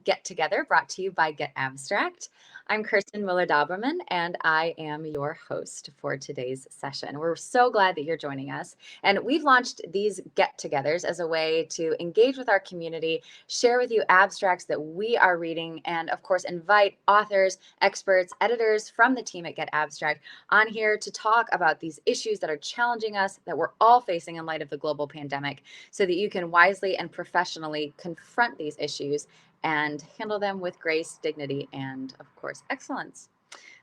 Get Together, brought to you by getAbstract. I'm Kirsten Müller-Daubermann, and I am your host for today's session. We're so glad that you're joining us. And we've launched these get-togethers as a way to engage with our community, share with you abstracts that we are reading, and of course, invite authors, experts, editors from the team at getAbstract on here to talk about these issues that are challenging us, that we're all facing in light of the global pandemic, so that you can wisely and professionally confront these issues and handle them with grace, dignity, and of course, excellence.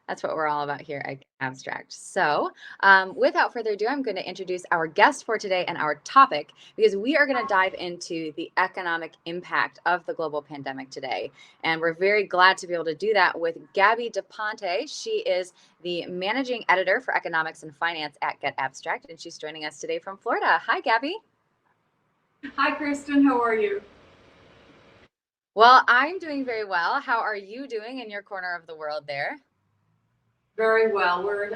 That's what we're all about here at Abstract. So without further ado, I'm going to introduce our guest for today and our topic, because we are going to dive into the economic impact of the global pandemic today. And we're very glad to be able to do that with Gabriella Deponte. She is the managing editor for economics and finance at getAbstract, and she's joining us today from Florida. Hi, Gabby. Hi, Kristen. How are you? Well, I'm doing very well. How are you doing in your corner of the world there? Very well. We're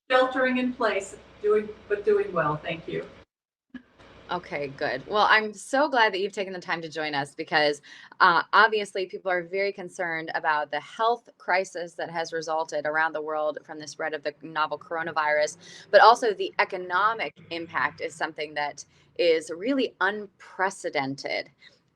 sheltering in place, doing well. Thank you. Okay, good. Well, I'm so glad that you've taken the time to join us, because obviously people are very concerned about the health crisis that has resulted around the world from the spread of the novel coronavirus, but also the economic impact is something that is really unprecedented.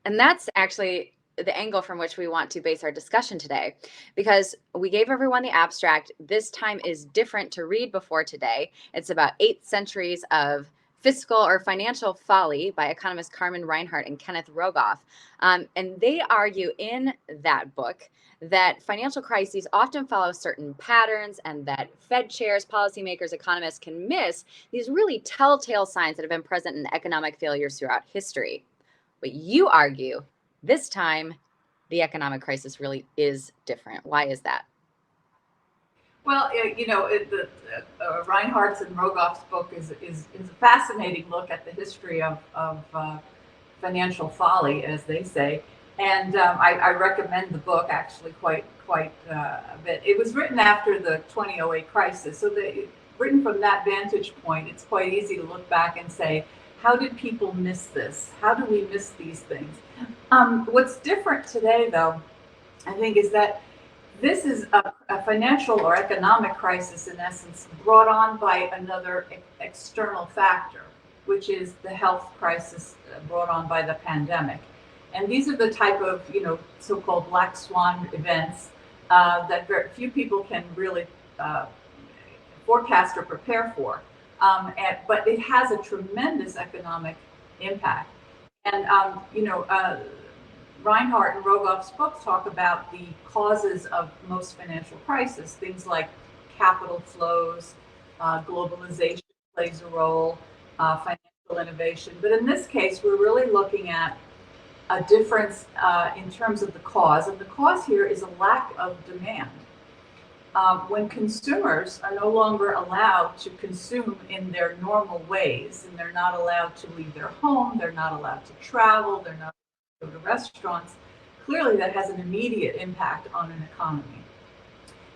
And that's actually the angle from which we want to base our discussion today, because we gave everyone the abstract. This time is different to read before today. It's about 8 centuries of Fiscal or Financial Folly by economists Carmen Reinhart and Kenneth Rogoff. And they argue in that book that financial crises often follow certain patterns, and that Fed chairs, policymakers, economists can miss these really telltale signs that have been present in economic failures throughout history. But you argue this time the economic crisis really is different. Why is that? Well, Reinhardt's and Rogoff's book is a fascinating look at the history of financial folly, as they say, and I recommend the book actually quite a bit. It was written after the 2008 crisis, so written from that vantage point, it's quite easy to look back and say, how did people miss this? How do we miss these things? What's different today, though, I think, is that this is a financial or economic crisis, in essence, brought on by another external factor, which is the health crisis brought on by the pandemic. And these are the type of, so-called black swan events that very few people can really forecast or prepare for. But it has a tremendous economic impact. And, Reinhardt and Rogoff's book talk about the causes of most financial crises, things like capital flows, globalization plays a role, financial innovation. But in this case, we're really looking at a difference in terms of the cause. And the cause here is a lack of demand. When consumers are no longer allowed to consume in their normal ways, and they're not allowed to leave their home, they're not allowed to travel, they're not allowed to go to restaurants, clearly that has an immediate impact on an economy.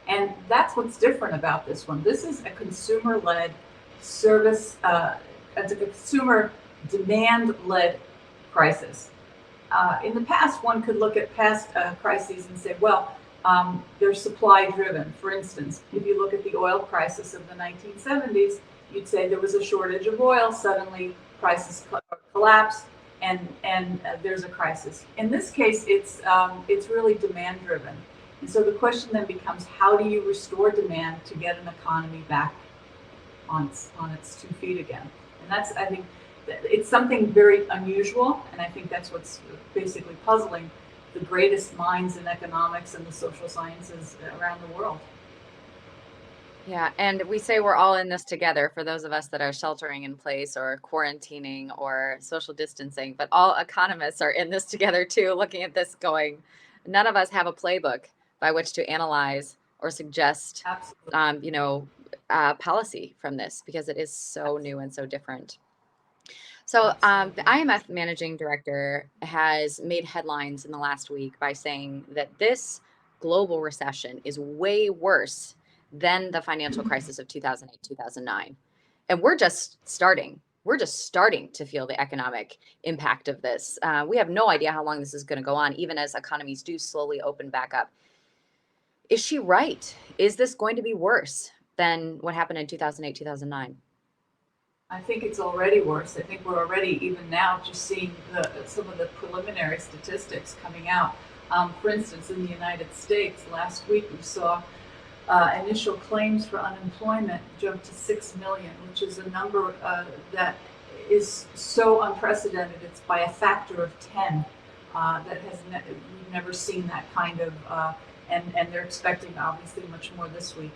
And that's what's different about this one. This is a consumer-led service, it's a consumer demand-led crisis. In the past, one could look at past crises and say, well, they're supply driven. For instance, if you look at the oil crisis of the 1970s, you'd say there was a shortage of oil, suddenly prices collapsed, and there's a crisis. In this case, it's really demand driven. And so the question then becomes, how do you restore demand to get an economy back on its 2 feet again? And that's, I think, it's something very unusual, and I think that's what's basically puzzling the greatest minds in economics and the social sciences around the world. Yeah, and we say we're all in this together for those of us that are sheltering in place or quarantining or social distancing, but all economists are in this together too, looking at this going, none of us have a playbook by which to analyze or suggest, Absolutely. policy from this, because it is so new and so different. So the Absolutely. IMF managing director has made headlines in the last week by saying that this global recession is way worse than the financial crisis of 2008, 2009. And we're just starting. we're just starting to feel the economic impact of this. We have no idea how long this is going to go on, even as economies do slowly open back up. Is she right? Is this going to be worse than what happened in 2008, 2009? I think it's already worse. I think we're already, even now, just seeing some of the preliminary statistics coming out. For instance, in the United States, last week we saw initial claims for unemployment jumped to 6 million, which is a number that is so unprecedented. It's by a factor of 10. We've never seen that kind of, and they're expecting obviously much more this week.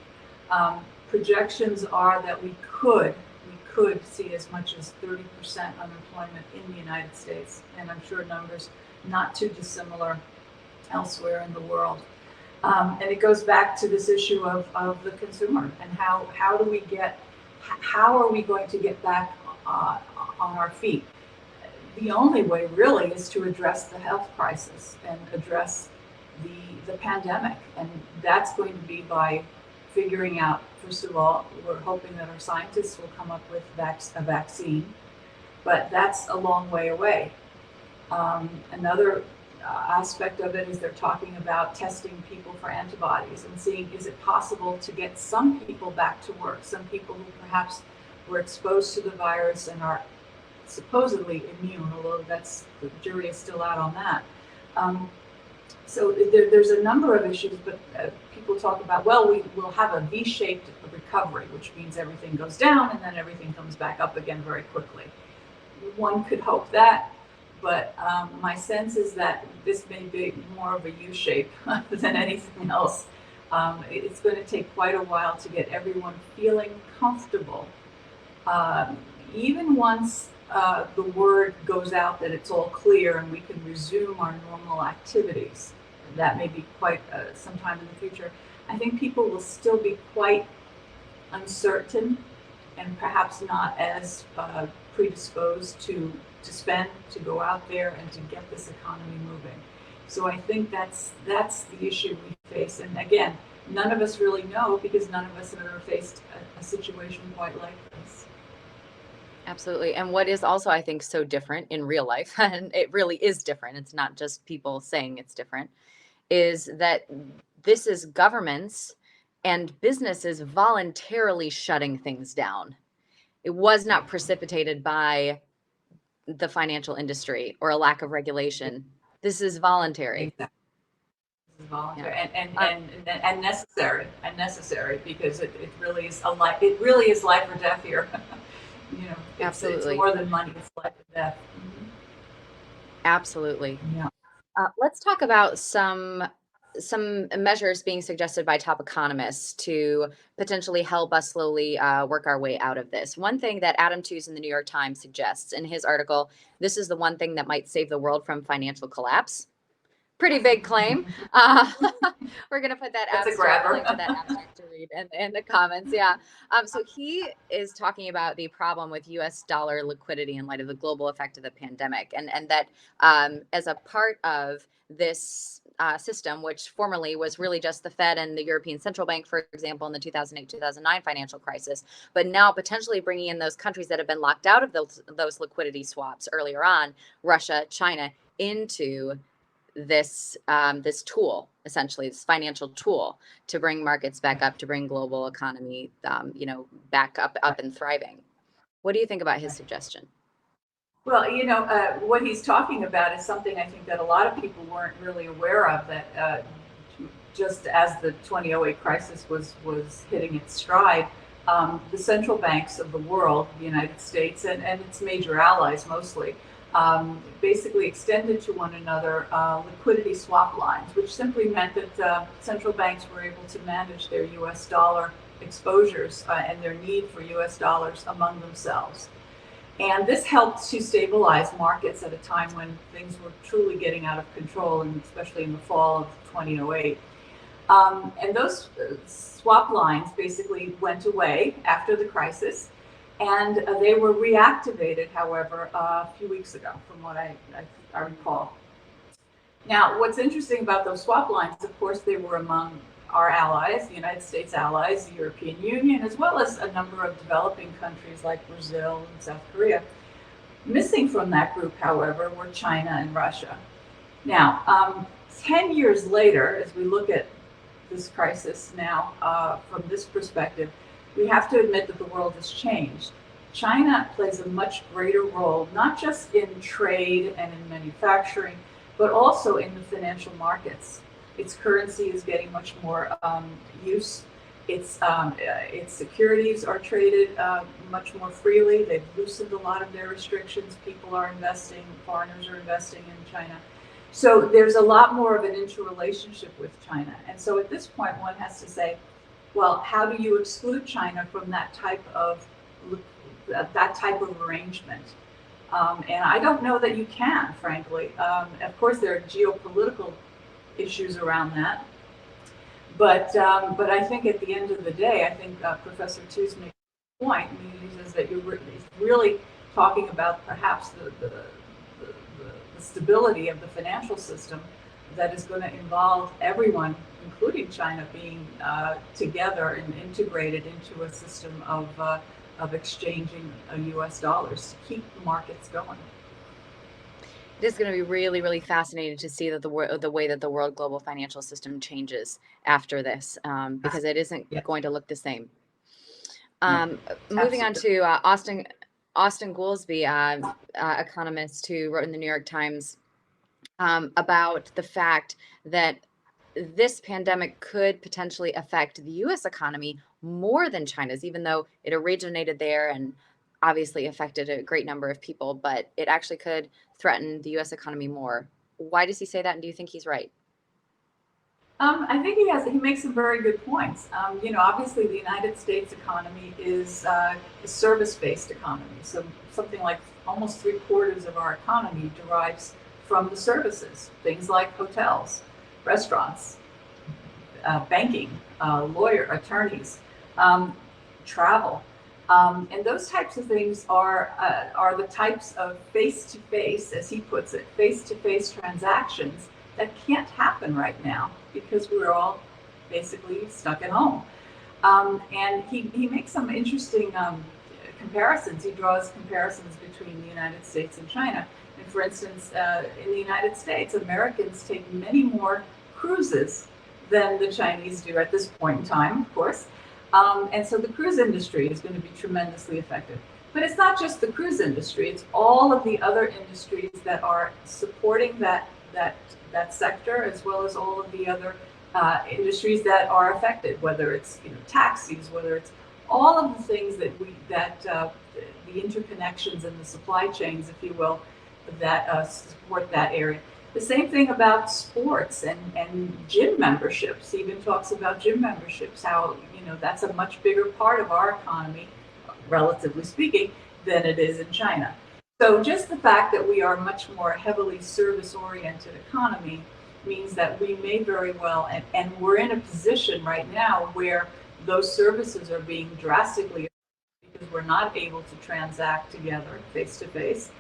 Projections are that we could see as much as 30% unemployment in the United States, and I'm sure numbers not too dissimilar elsewhere in the world. And it goes back to this issue of the consumer and how are we going to get back on our feet? The only way really is to address the health crisis and address the pandemic, and that's going to be by figuring out, first of all, we're hoping that our scientists will come up with a vaccine, but that's a long way away. Another aspect of it is they're talking about testing people for antibodies and seeing, is it possible to get some people back to work, some people who perhaps were exposed to the virus and are supposedly immune, although the jury is still out on that. So there's a number of issues, but people talk about, well, we will have a V-shaped recovery, which means everything goes down and then everything comes back up again very quickly. One could hope that, but my sense is that this may be more of a U-shape than anything else. It's going to take quite a while to get everyone feeling comfortable. Even once the word goes out that it's all clear and we can resume our normal activities, that may be quite sometime in the future, I think people will still be quite uncertain and perhaps not as predisposed to spend, to go out there and to get this economy moving. So I think that's the issue we face. And again, none of us really know because none of us have ever faced a situation quite like this. Absolutely. And what is also, I think, so different in real life, and it really is different, it's not just people saying it's different, is that this is governments and businesses voluntarily shutting things down. It was not precipitated by the financial industry or a lack of regulation. This is voluntary. Exactly. This is voluntary and necessary because it really is life or death here. Absolutely. It's more than money, it's life or death. Mm-hmm. Absolutely. Yeah. Let's talk about some measures being suggested by top economists to potentially help us slowly work our way out of this. One thing that Adam Tooze in the New York Times suggests in his article, this is the one thing that might save the world from financial collapse. Pretty big claim. We're going to put that abstract, link to that abstract to read in the comments. Yeah. So he is talking about the problem with US dollar liquidity in light of the global effect of the pandemic. And that as a part of this system, which formerly was really just the Fed and the European Central Bank, for example, in the 2008-2009 financial crisis, but now potentially bringing in those countries that have been locked out of those liquidity swaps earlier on, Russia, China, into this tool, essentially this financial tool to bring markets back up, to bring global economy, back up and thriving. What do you think about his suggestion? Well, what he's talking about is something I think that a lot of people weren't really aware of, that just as the 2008 crisis was hitting its stride, the central banks of the world, the United States and its major allies mostly, basically extended to one another liquidity swap lines, which simply meant that central banks were able to manage their US dollar exposures and their need for US dollars among themselves. And this helped to stabilize markets at a time when things were truly getting out of control, and especially in the fall of 2008. And those swap lines basically went away after the crisis. And they were reactivated, however, a few weeks ago, from what I recall. Now, what's interesting about those swap lines, of course, they were among our allies, the United States allies, the European Union, as well as a number of developing countries like Brazil and South Korea. Missing from that group, however, were China and Russia. Now, 10 years later, as we look at this crisis now from this perspective, we have to admit that the world has changed. China plays a much greater role, not just in trade and in manufacturing, but also in the financial markets. Its currency is getting much more use. Its securities are traded much more freely. They've loosened a lot of their restrictions. People are investing, foreigners are investing in China. So there's a lot more of an interrelationship with China. And so at this point, one has to say, well, how do you exclude China from that type of arrangement? And I don't know that you can, frankly. Of course, there are geopolitical issues around that. But I think at the end of the day, I think Professor Tu's makes a point, and he says that you're really talking about perhaps the stability of the financial system that is going to involve everyone, including China, being together and integrated into a system of exchanging US dollars to keep the markets going. It is going to be really, really fascinating to see that the way that the world global financial system changes after this, because it isn't going to look the same. Moving on to Austin Goolsbee, economist who wrote in the New York Times about the fact that this pandemic could potentially affect the U.S. economy more than China's, even though it originated there and obviously affected a great number of people, but it actually could threaten the U.S. economy more. Why does he say that, and do you think he's right? I think he makes some very good points. Obviously the United States economy is a service-based economy. So something like almost 3/4 of our economy derives from the services, things like hotels, restaurants, banking, attorneys, travel. And those types of things are the types of face-to-face, as he puts it, face-to-face transactions that can't happen right now because we're all basically stuck at home. And he makes some interesting comparisons. He draws comparisons between the United States and China. And for instance, in the United States, Americans take many more cruises than the Chinese do at this point in time, of course. And so the cruise industry is going to be tremendously affected. But it's not just the cruise industry, it's all of the other industries that are supporting that sector, as well as all of the other industries that are affected, whether it's taxis, whether it's all of the things that the interconnections and the supply chains, if you will, that support that area. The same thing about sports and gym memberships. He even talks about gym memberships, how that's a much bigger part of our economy, relatively speaking, than it is in China. So just the fact that we are much more heavily service-oriented economy means that we may very well, and we're in a position right now where those services are being drastically affected because we're not able to transact together face-to-face.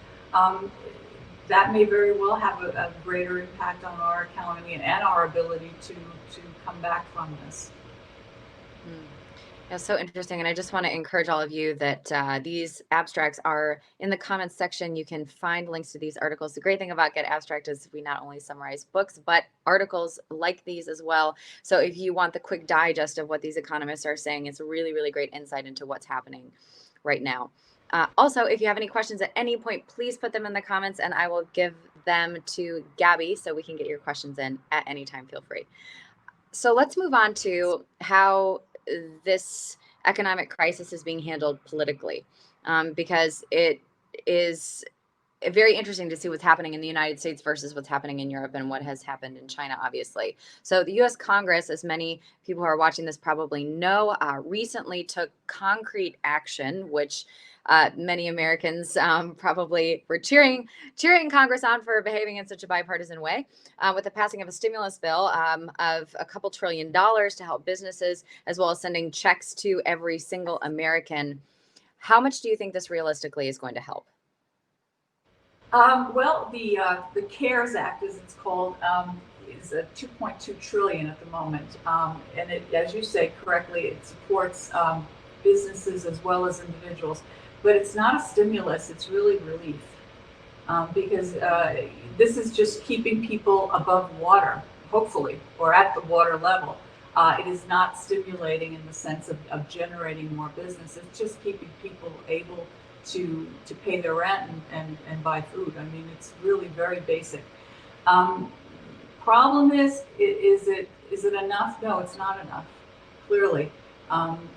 That may very well have a greater impact on our economy and our ability to come back from this. Yeah, so interesting. And I just want to encourage all of you that these abstracts are in the comments section. You can find links to these articles. The great thing about getAbstract is we not only summarize books, but articles like these as well. So if you want the quick digest of what these economists are saying, it's a really, really great insight into what's happening right now. Also, if you have any questions at any point, please put them in the comments and I will give them to Gabby so we can get your questions in at any time. Feel free. So let's move on to how this economic crisis is being handled politically, because it is very interesting to see what's happening in the United States versus what's happening in Europe and what has happened in China, obviously. So the U.S. Congress, as many people who are watching this probably know, recently took concrete action, which many Americans probably were cheering Congress on for behaving in such a bipartisan way, with the passing of a stimulus bill of a couple $2 trillion to help businesses, as well as sending checks to every single American. How much do you think this realistically is going to help? Well, the CARES Act, as it's called, is a 2.2 trillion at the moment, and it, as you say correctly, it supports businesses as well as individuals. But it's not a stimulus; it's really relief, because this is just keeping people above water, hopefully, or at the water level. It is not stimulating in the sense of generating more business. It's just keeping people able to pay their rent and buy food. I mean, it's really very basic. Um, Problem is it enough? No, it's not enough. Clearly,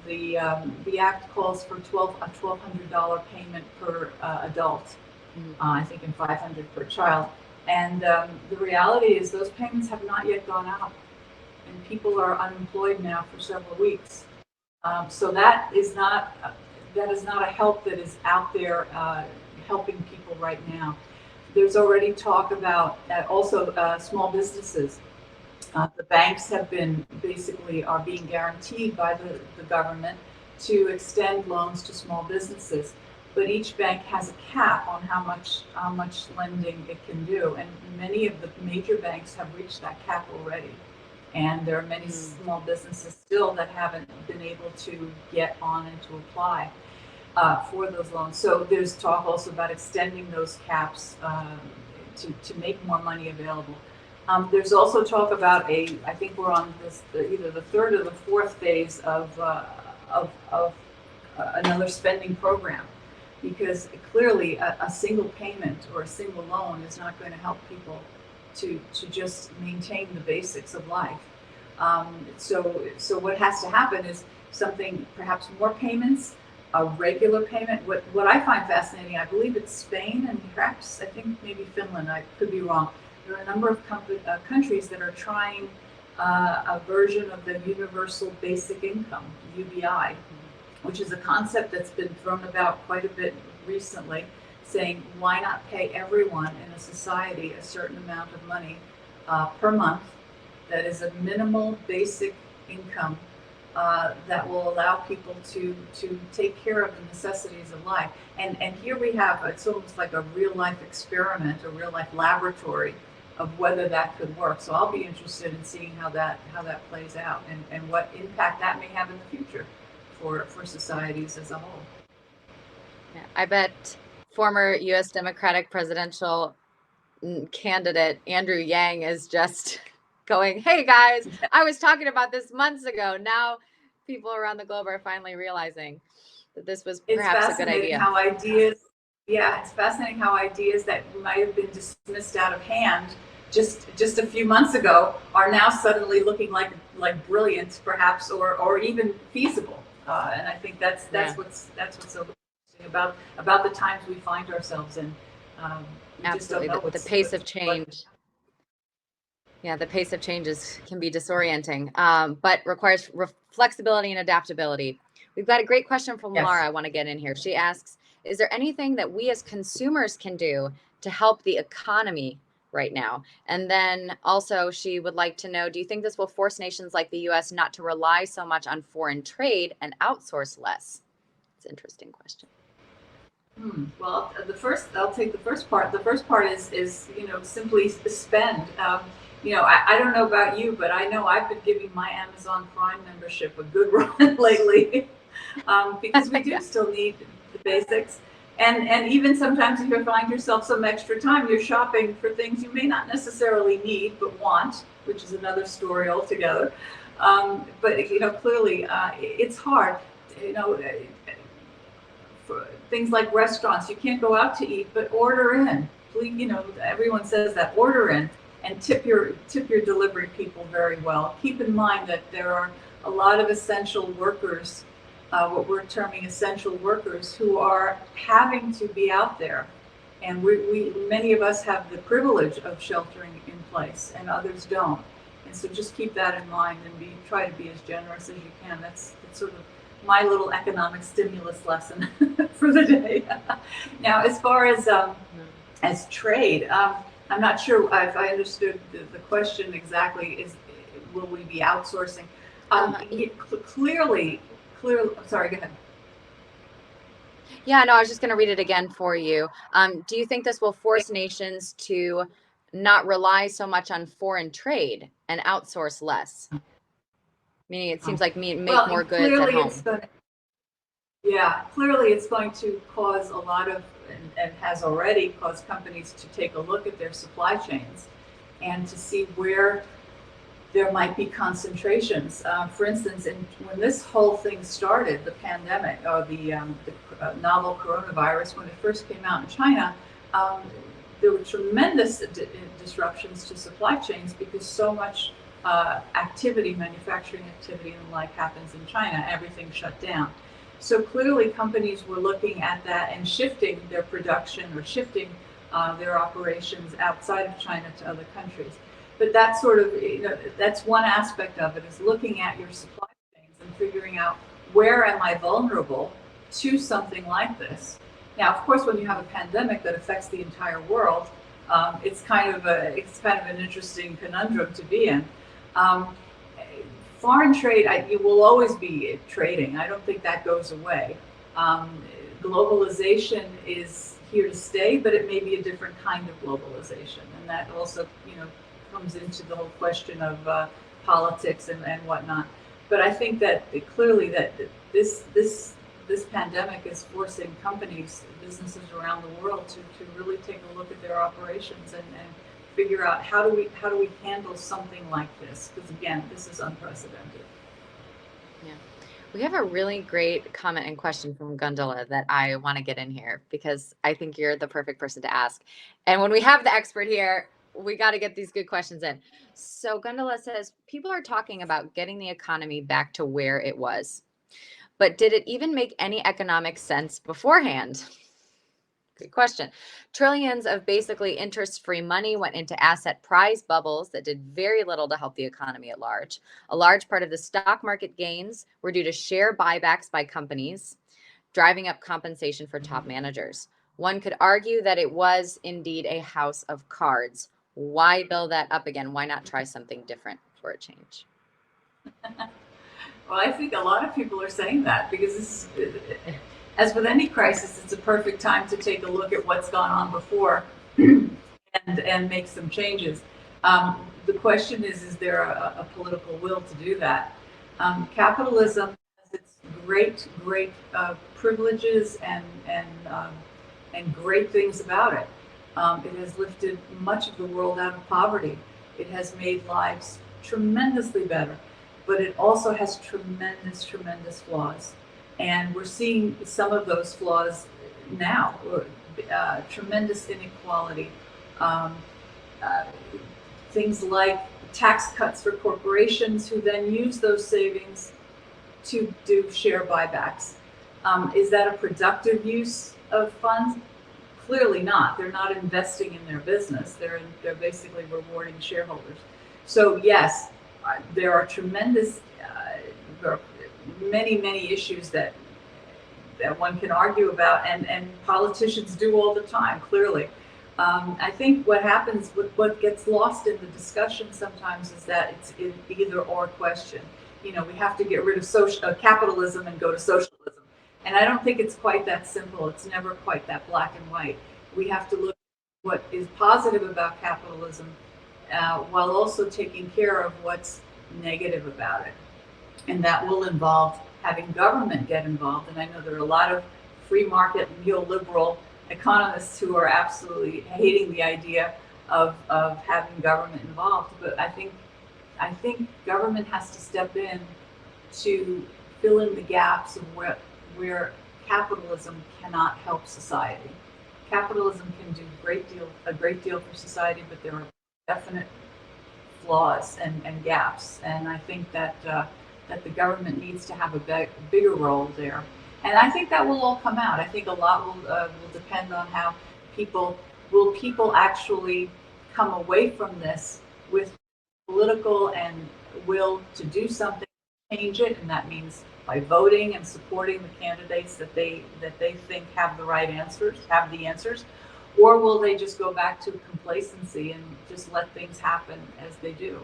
the act calls for a $1,200 payment per adult. I think, and 500 per child. And the reality is those payments have not yet gone out, and people are unemployed now for several weeks. So that is not a help that is out there helping people right now. There's already talk about also small businesses. The banks have been basically are being guaranteed by the government to extend loans to small businesses, but each bank has a cap on how much lending it can do, and many of the major banks have reached that cap already. And there are many small businesses still that haven't been able to get on and to apply for those loans. So there's talk also about extending those caps to make more money available. There's also talk about I think we're on this either the third or the fourth phase of another spending program, because clearly a single payment or a single loan is not going to help people to just maintain the basics of life. So what has to happen is something, perhaps more payments, a regular payment. What I find fascinating, I believe it's Spain and perhaps I think maybe Finland, I could be wrong. There are a number of countries that are trying a version of the Universal Basic Income, UBI, which is a concept that's been thrown about quite a bit recently, saying why not pay everyone in a society a certain amount of money per month that is a minimal basic income that will allow people to take care of the necessities of life. And here we have, it's almost like a real life experiment, a real life laboratory of whether that could work. So I'll be interested in seeing how that plays out and what impact that may have in the future for societies as a whole. Yeah, I bet former U.S. Democratic presidential candidate Andrew Yang is just going, "Hey guys, I was talking about this months ago. Now people around the globe are finally realizing that this was perhaps a good idea." It's fascinating how ideas that might have been dismissed out of hand just a few months ago are now suddenly looking like brilliant, perhaps, or even feasible. And I think that's what's so interesting about the times we find ourselves in. Absolutely, the pace of change. Yeah, the pace of changes can be disorienting, but requires flexibility and adaptability. We've got a great question from Laura I want to get in here. She asks, is there anything that we as consumers can do to help the economy right now? And then also she would like to know, do you think this will force nations like the US not to rely so much on foreign trade and outsource less? It's an interesting question. Well, I'll take the first part. The first part is simply spend. I don't know about you, but I know I've been giving my Amazon Prime membership a good run lately, because we do still need the basics. And even sometimes if you find yourself some extra time, you're shopping for things you may not necessarily need but want, which is another story altogether. But clearly it's hard. For things like restaurants, you can't go out to eat, but order in. Please, everyone says that, order in and tip your delivery people very well. Keep in mind that there are a lot of essential workers, what we're terming essential workers, who are having to be out there, and many of us have the privilege of sheltering in place, and others don't. And so just keep that in mind and try to be as generous as you can. That's sort of my little economic stimulus lesson for the day. Now, as far as trade, I'm not sure if I understood the question exactly. Will we be outsourcing? Clearly. Sorry, go ahead. Yeah, no, I was just going to read it again for you. Do you think this will force nations to not rely so much on foreign trade and outsource less? Meaning it seems like make well, more goods at clearly home. Clearly it's going to cause a lot of, and has already caused companies to take a look at their supply chains and to see where there might be concentrations. For instance, when this whole thing started, the pandemic or the novel coronavirus, when it first came out in China, there were tremendous disruptions to supply chains because so much activity, manufacturing activity and the like happens in China. Everything shut down. So clearly companies were looking at that and shifting their production or shifting their operations outside of China to other countries. But that's sort of, that's one aspect of it, is looking at your supply chains and figuring out where am I vulnerable to something like this. Now, of course, when you have a pandemic that affects the entire world, it's kind of an interesting conundrum to be in. Foreign trade, you will always be trading. I don't think that goes away. Globalization is here to stay, but it may be a different kind of globalization, and that also, comes into the whole question of politics and whatnot. But I think that clearly that this pandemic is forcing companies, businesses around the world to really take a look at their operations and figure out how do we handle something like this, because again, this is unprecedented. Yeah. We have a really great comment and question from Gundula that I want to get in here because I think you're the perfect person to ask. And when we have the expert here, we got to get these good questions in. So Gundula says, people are talking about getting the economy back to where it was, but did it even make any economic sense beforehand? Good question. Trillions of basically interest-free money went into asset price bubbles that did very little to help the economy at large. A large part of the stock market gains were due to share buybacks by companies, driving up compensation for top managers. One could argue that it was indeed a house of cards. Why build that up again? Why not try something different for a change? Well, I think a lot of people are saying that because this is, as with any crisis, it's a perfect time to take a look at what's gone on before and make some changes. The question is there a political will to do that? Capitalism has its great privileges and great things about it. It has lifted much of the world out of poverty. It has made lives tremendously better, but it also has tremendous flaws. And we're seeing some of those flaws now. Tremendous inequality. Things like tax cuts for corporations who then use those savings to do share buybacks. Is that a productive use of funds? Clearly not. They're not investing in their business. They're basically rewarding shareholders. So yes, there are tremendous, there are many issues that one can argue about, and politicians do all the time, clearly. I think what happens, what gets lost in the discussion sometimes is that it's an either or question. We have to get rid of capitalism and go to socialism. And I don't think it's quite that simple. It's never quite that black and white. We have to look at what is positive about capitalism while also taking care of what's negative about it. And that will involve having government get involved. And I know there are a lot of free market neoliberal economists who are absolutely hating the idea of having government involved. But I think government has to step in to fill in the gaps of where capitalism cannot help society. Capitalism can do a great deal for society, but there are definite flaws and gaps. And I think that the government needs to have a bigger role there. And I think that will all come out. I think a lot will depend on how people actually come away from this with political and will to do something, change it, and that means by voting and supporting the candidates that they think have the right answers, have the answers, or will they just go back to complacency and just let things happen as they do?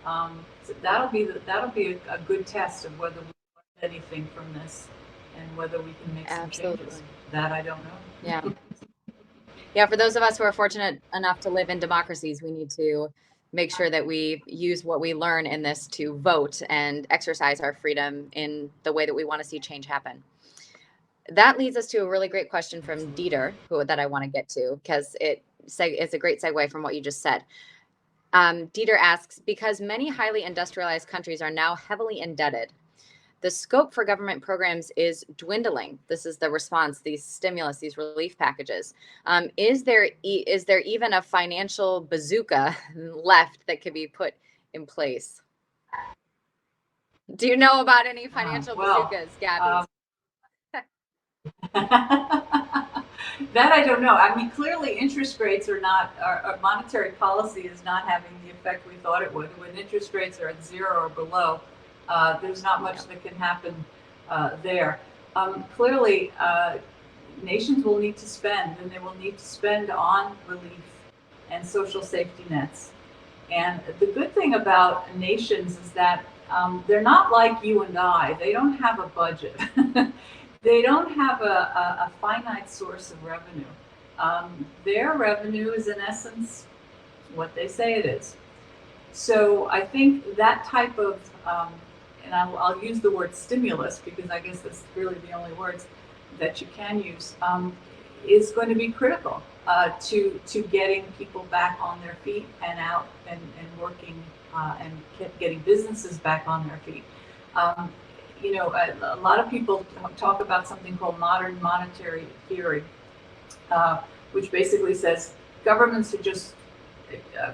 So that'll be a good test of whether we learned anything from this and whether we can make some changes. That I don't know. Yeah. Yeah, for those of us who are fortunate enough to live in democracies, we need to make sure that we use what we learn in this to vote and exercise our freedom in the way that we want to see change happen. That leads us to a really great question from Absolutely. Dieter, that I want to get to because it's a great segue from what you just said. Dieter asks, because many highly industrialized countries are now heavily indebted, the scope for government programs is dwindling. This is the response, these stimulus, these relief packages. Is there even a financial bazooka left that could be put in place? Do you know about any financial Well, bazookas, Gabby? um, that I don't know. I mean, clearly interest rates are not, our monetary policy is not having the effect we thought it would. When interest rates are at zero or below, there's not much Yeah. that can happen there. Clearly, nations will need to spend, and they will need to spend on relief and social safety nets. And the good thing about nations is that they're not like you and I. They don't have a budget. They don't have a finite source of revenue. Their revenue is, in essence, what they say it is. So I think that type of, and I'll use the word stimulus because I guess that's really the only words that you can use, is going to be critical to getting people back on their feet and out and working and getting businesses back on their feet. Um, a lot of people talk about something called modern monetary theory, which basically says governments should just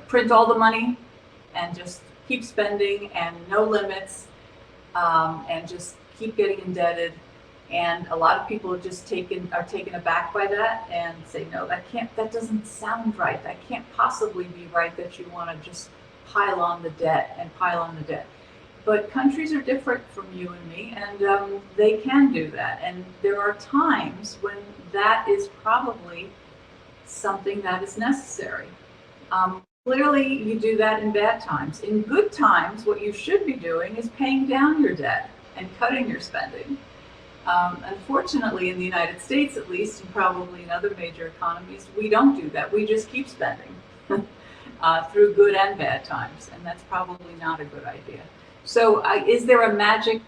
print all the money and just keep spending and no limits, and just keep getting indebted. And a lot of people are taken aback by that and say, no, that doesn't sound right. That can't possibly be right that you want to just pile on the debt and pile on the debt. But countries are different from you and me, and they can do that. And there are times when that is probably something that is necessary. Clearly, you do that in bad times. In good times, what you should be doing is paying down your debt and cutting your spending. Unfortunately, in the United States, at least, and probably in other major economies, we don't do that. We just keep spending through good and bad times, and that's probably not a good idea. So, is there a magic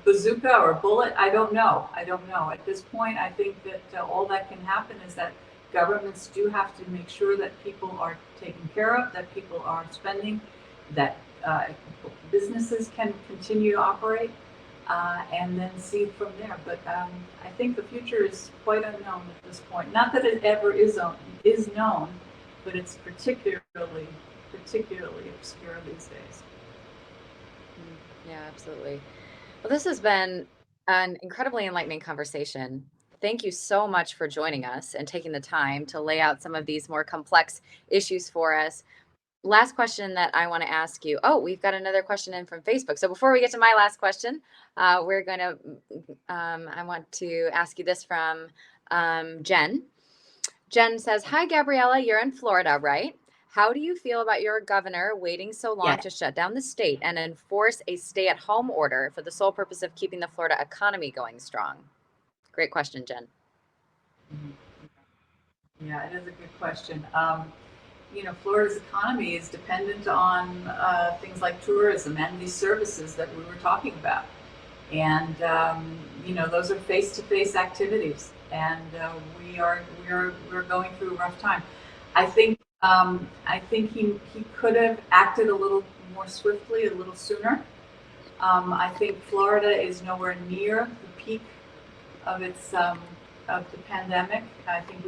bazooka or bullet? I don't know. I don't know. At this point, I think that all that can happen is that governments do have to make sure that people are taken care of, that people are spending, that businesses can continue to operate, and then see from there. But I think the future is quite unknown at this point. Not that it ever is known, but it's particularly obscure these days. Yeah, absolutely. Well, this has been an incredibly enlightening conversation. Thank you so much for joining us and taking the time to lay out some of these more complex issues for us. Last question that I want to ask you. Oh, we've got another question in from Facebook. So before we get to my last question, we're going to, I want to ask you this from Jen. Jen says, hi, Gabriella, you're in Florida, right? How do you feel about your governor waiting so long Yes. to shut down the state and enforce a stay-at-home order for the sole purpose of keeping the Florida economy going strong? Great question, Jen. Yeah, it is a good question. Florida's economy is dependent on things like tourism and these services that we were talking about. And those are face-to-face activities, and we're going through a rough time. I think he could have acted a little more swiftly, a little sooner. I think Florida is nowhere near the peak of the pandemic. I think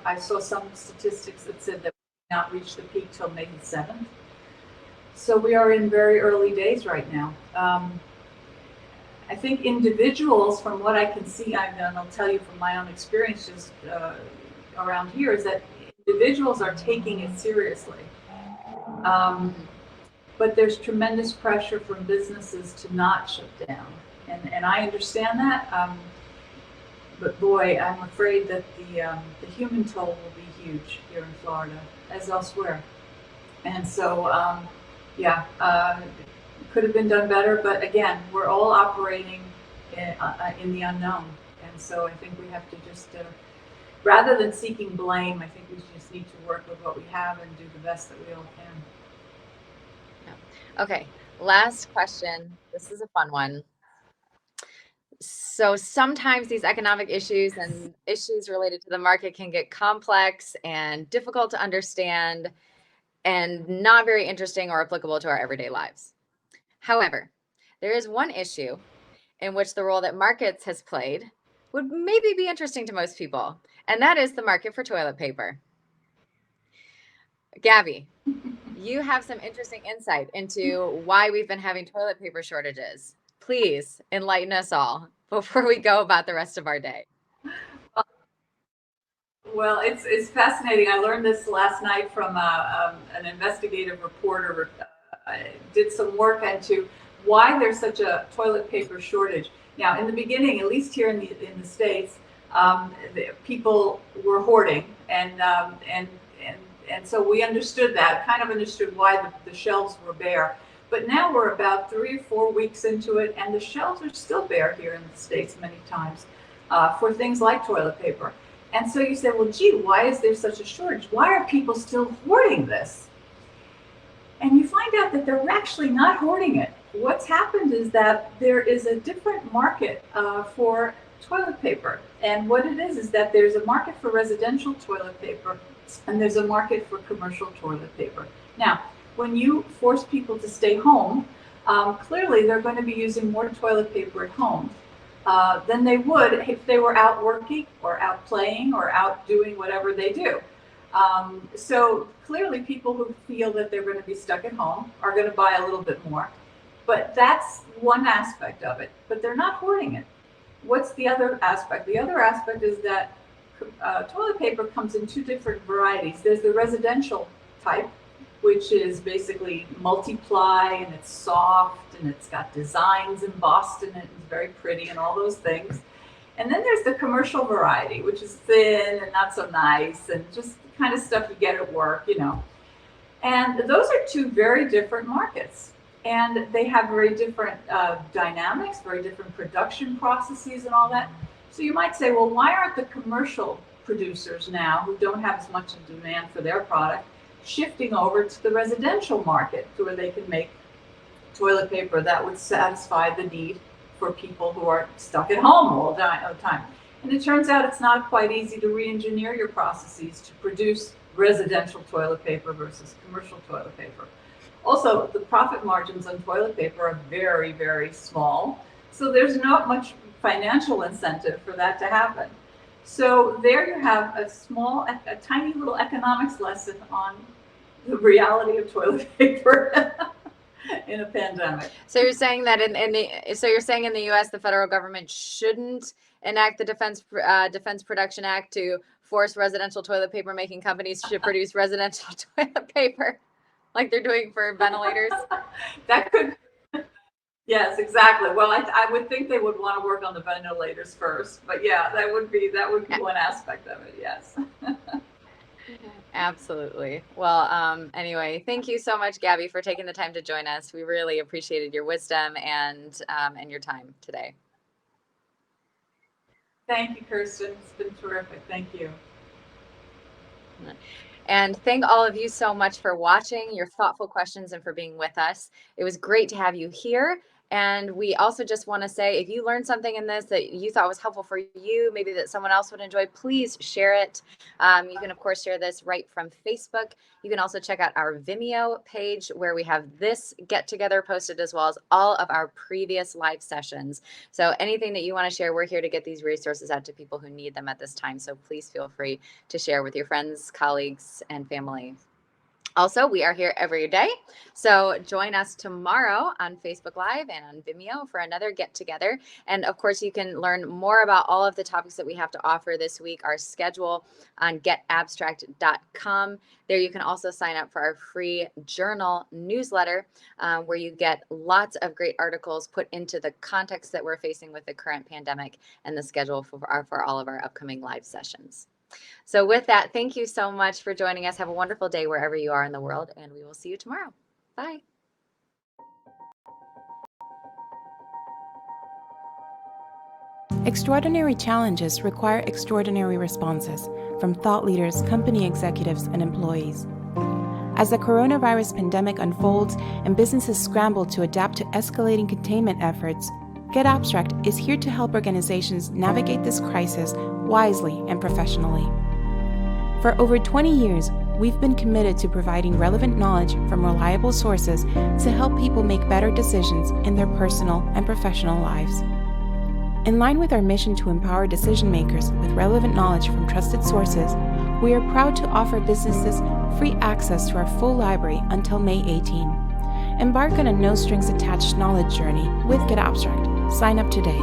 I saw some statistics that said that we did not reach the peak till May 7th. So we are in very early days right now. I think individuals, from what I can see, and I'll tell you from my own experiences around here, is that individuals are taking it seriously. But there's tremendous pressure from businesses to not shut down. And I understand that. But boy, I'm afraid that the human toll will be huge here in Florida, as elsewhere. And so, yeah, could have been done better. But again, we're all operating in the unknown, and so I think we have to just rather than seeking blame, I think we just need to work with what we have and do the best that we all can. Yeah. Okay, last question. This is a fun one. So sometimes these economic issues and issues related to the market can get complex and difficult to understand and not very interesting or applicable to our everyday lives. However, there is one issue in which the role that markets has played would maybe be interesting to most people, and that is the market for toilet paper. Gabby, you have some interesting insight into why we've been having toilet paper shortages. Please enlighten us all before we go about the rest of our day. Well, it's fascinating. I learned this last night from an investigative reporter. Did some work into why there's such a toilet paper shortage. Now, in the beginning, at least here in the States, people were hoarding, and so we understood that, kind of understood why the shelves were bare. But now we're about 3 or 4 weeks into it, and the shelves are still bare here in the States many times for things like toilet paper. And so you say, well, gee, why is there such a shortage? Why are people still hoarding this? And you find out that they're actually not hoarding it. What's happened is that there is a different market for toilet paper. And what it is that there's a market for residential toilet paper and there's a market for commercial toilet paper. Now, when you force people to stay home, clearly they're going to be using more toilet paper at home than they would if they were out working or out playing or out doing whatever they do. So clearly people who feel that they're going to be stuck at home are going to buy a little bit more. But that's one aspect of it, but they're not hoarding it. What's the other aspect? The other aspect is that toilet paper comes in 2 different varieties. There's the residential type, which is basically multiply and it's soft and it's got designs embossed in it and it's very pretty and all those things. And then there's the commercial variety, which is thin and not so nice and just the kind of stuff you get at work, you know. And those are 2 very different markets. And they have very different dynamics, very different production processes and all that. So you might say, well, why aren't the commercial producers now, who don't have as much of demand for their product, shifting over to the residential market where they can make toilet paper that would satisfy the need for people who are stuck at home all the time? And it turns out it's not quite easy to re-engineer your processes to produce residential toilet paper versus commercial toilet paper. Also, the profit margins on toilet paper are very, very small. So there's not much financial incentive for that to happen. So there you have a tiny little economics lesson on the reality of toilet paper in a pandemic. So you're saying that you're saying in the U.S. the federal government shouldn't enact the Defense Production Act to force residential toilet paper making companies to produce residential toilet paper, like they're doing for ventilators? That could. Yes, exactly. Well, I would think they would want to work on the ventilators first, but yeah, that would be one aspect of it. Yes. Absolutely. Well, anyway, thank you so much, Gabby, for taking the time to join us. We really appreciated your wisdom and your time today. Thank you, Kirsten. It's been terrific. Thank you. And thank all of you so much for watching, your thoughtful questions, and for being with us. It was great to have you here. And we also just want to say, if you learned something in this that you thought was helpful for you, maybe that someone else would enjoy, please share it. You can, of course, share this right from Facebook. You can also check out our Vimeo page where we have this get together posted, as well as all of our previous live sessions. So anything that you want to share, we're here to get these resources out to people who need them at this time. So please feel free to share with your friends, colleagues, and family. Also, we are here every day, so join us tomorrow on Facebook Live and on Vimeo for another get together. And of course, you can learn more about all of the topics that we have to offer this week, our schedule, on getAbstract.com. There you can also sign up for our free journal newsletter, where you get lots of great articles put into the context that we're facing with the current pandemic and the schedule for all of our upcoming live sessions. So with that, thank you so much for joining us. Have a wonderful day wherever you are in the world, and we will see you tomorrow. Bye. Extraordinary challenges require extraordinary responses from thought leaders, company executives, and employees. As the coronavirus pandemic unfolds and businesses scramble to adapt to escalating containment efforts, getAbstract is here to help organizations navigate this crisis wisely and professionally. For over 20 years, we've been committed to providing relevant knowledge from reliable sources to help people make better decisions in their personal and professional lives. In line with our mission to empower decision makers with relevant knowledge from trusted sources, we are proud to offer businesses free access to our full library until May 18. Embark on a no-strings-attached knowledge journey with getAbstract. Sign up today.